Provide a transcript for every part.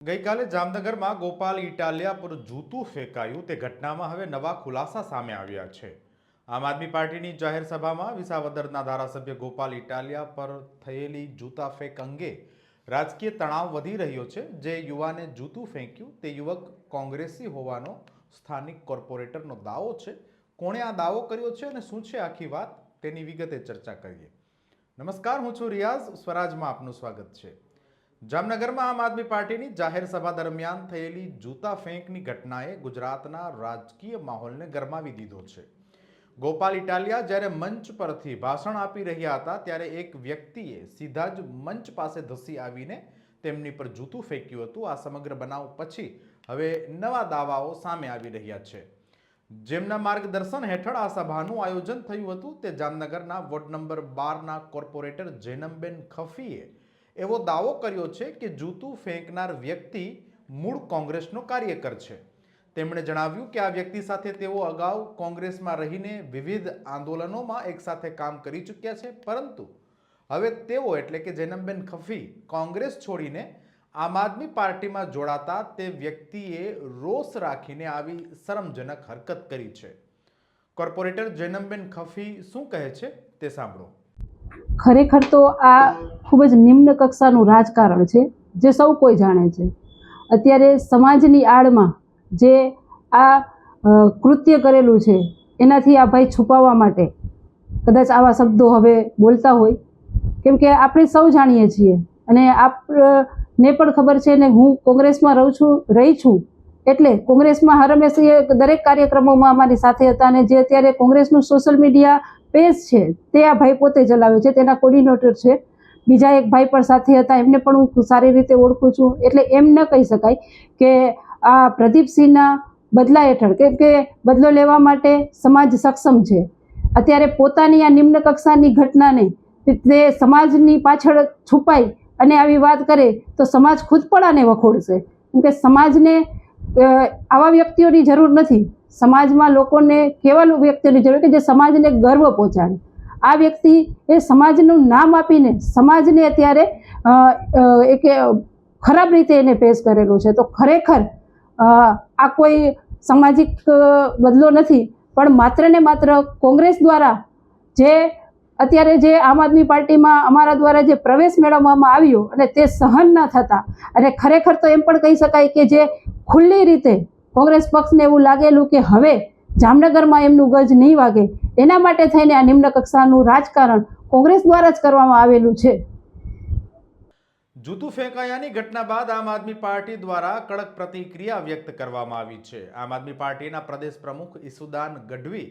ગઈકાલે જામનગરમાં ગોપાલ ઇટાલિયા પર જૂતું ફેંકાયું તે ઘટનામાં હવે નવા ખુલાસા સામે આવ્યા છે। આમ આદમી પાર્ટીની જાહેર સભામાં વિસાવદરના ધારાસભ્ય ગોપાલ ઇટાલિયા પર થયેલી જૂતા ફેંક અંગે રાજકીય તણાવ વધી રહ્યો છે। જે યુવાને જૂતું ફેંક્યું તે યુવક કોંગ્રેસી હોવાનો સ્થાનિક કોર્પોરેટરનો દાવો છે। કોણે આ દાવો કર્યો છે અને શું છે આખી વાત તેની વિગતે ચર્ચા કરીએ। નમસ્કાર, હું છું રિયાઝ, સ્વરાજમાં આપનું સ્વાગત છે। જામનગરમાં આમ આદમી પાર્ટીની જાહેર સભા દરમિયાન થયેલી જૂતા ફેંકની ઘટનાએ ગુજરાતના રાજકીય માહોલને ગરમાવી દીધો છે। ગોપાલ ઇટાલિયા જ્યારે મંચ પરથી ભાષણ આપી રહ્યા હતા ત્યારે એક વ્યક્તિએ સીધા જ મંચ પાસે ધસી આવીને તેમની પર જૂતું ફેંક્યું હતું। આ સમગ્ર બનાવ પછી હવે નવા દાવાઓ સામે આવી રહ્યા છે। જેમના માર્ગદર્શન હેઠળ આ સભાનું આયોજન થયું હતું તે જામનગરના વોર્ડ નંબર 12ના કોર્પોરેટર જૈનમબેન ખફીએ એવો દાવો કર્યો છે કે જૂતું ફેંકનાર વ્યક્તિ મૂળ કોંગ્રેસનો કાર્યકર છે। તેમણે જણાવ્યું કે આ વ્યક્તિ સાથે તેઓ અગાઉ કોંગ્રેસમાં રહીને વિવિધ આંદોલનોમાં એકસાથે કામ કરી ચૂક્યા છે, પરંતુ હવે તેઓ એટલે કે જૈનમબેન ખફી કોંગ્રેસ છોડીને આમ આદમી પાર્ટીમાં જોડાતા તે વ્યક્તિએ રોષ રાખીને આવી શરમજનક હરકત કરી છે। કોર્પોરેટર જૈનમબેન ખફી શું કહે છે તે સાંભળો। ખરેખર તો આ ખૂબ જ નિમ્ન કક્ષાનું રાજકારણ છે, જે સૌ કોઈ જાણે છે। અત્યારે સમાજની આડમાં જે આ કૃત્ય કરેલું છે એનાથી આ ભાઈ છુપાવવા માટે કદાચ આવા શબ્દો હવે બોલતા હોય, કેમ કે આપણે સૌ જાણીએ છીએ અને આપને પણ ખબર છે ને, હું કોંગ્રેસમાં રહી છું એટલે કોંગ્રેસમાં હંમેશા દરેક કાર્યક્રમોમાં અમારી સાથે હતા અને જે અત્યારે કોંગ્રેસનું સોશિયલ મીડિયા પેજ છે તે આ ભાઈ પોતે ચલાવે છે, તેના કોર્ડિનેટર છે। બીજા એક ભાઈ પણ સાથે હતા, એમને પણ હું સારી રીતે ઓળખું છું, એટલે એમ ન કહી શકાય કે આ પ્રદીપસિંહના બદલા હેઠળ, કેમ કે બદલો લેવા માટે સમાજ સક્ષમ છે। અત્યારે પોતાની આ નિમ્ન કક્ષાની ઘટનાને તે સમાજની પાછળ છુપાઈ અને આવી વાત કરે તો સમાજ ખુદ પણ આને વખોડશે, કેમ કે સમાજને આવા વ્યક્તિઓની જરૂર નથી। સમાજમાં લોકોને કેવા વ્યક્તિઓની જરૂર કે જે સમાજને ગર્વ પહોંચાડે। આ વ્યક્તિ એ સમાજનું નામ આપીને સમાજને અત્યારે એક ખરાબ રીતે એને પેશ કરેલું છે। તો ખરેખર આ કોઈ સામાજિક બદલો નથી, પણ માત્ર ને માત્ર કોંગ્રેસ દ્વારા જે અત્યારે જે આમ આદમી પાર્ટીમાં અમારા દ્વારા જે પ્રવેશ મેળવવામાં આવ્યો અને તે સહન ન થતા, અને ખરેખર તો એમ પણ કહી શકાય કે જે ખુલ્લી રીતે કોંગ્રેસ પક્ષને એવું લાગેલું કે હવે જામનગરમાં એમનું ગજ નહીં વાગે, એના માટે થઈને આ નિમ્ન કક્ષાનું રાજકારણ કોંગ્રેસ દ્વારા જ કરવામાં આવેલું છે। જૂતું ફેંકાયાની ઘટના બાદ આમ આદમી પાર્ટી દ્વારા કડક પ્રતિક્રિયા વ્યક્ત કરવામાં આવી છે। આમ આદમી પાર્ટીના પ્રદેશ પ્રમુખ ઈસુદાન ગઢવી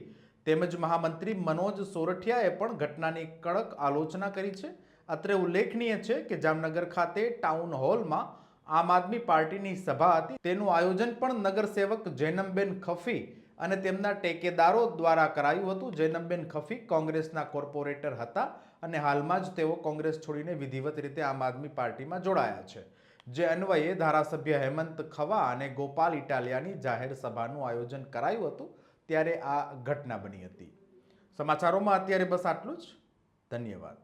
તેમજ મહામંત્રી મનોજ સોરઠિયાએ પણ ઘટનાની કડક આલોચના કરી છે। અત્રે ઉલ્લેખનીય છે કે જામનગર ખાતે ટાઉન હોલમાં આમ આદમી પાર્ટીની સભા હતી, તેનું આયોજન પણ નગરસેવક જૈનમબેન ખફી અને તેમના ટેકેદારો દ્વારા કરાયું હતું। જૈનમબેન ખફી કોંગ્રેસના કોર્પોરેટર હતા અને હાલમાં જ તેઓ કોંગ્રેસ છોડીને વિધિવત રીતે આમ આદમી પાર્ટીમાં જોડાયા છે। જે અન્વયે ધારાસભ્ય હેમંત ખવા અને ગોપાલ ઇટાલિયાની જાહેર સભાનું આયોજન કરાયું હતું ત્યારે આ ઘટના બની હતી। સમાચારોમાં અત્યારે બસ આટલું જ। ધન્યવાદ।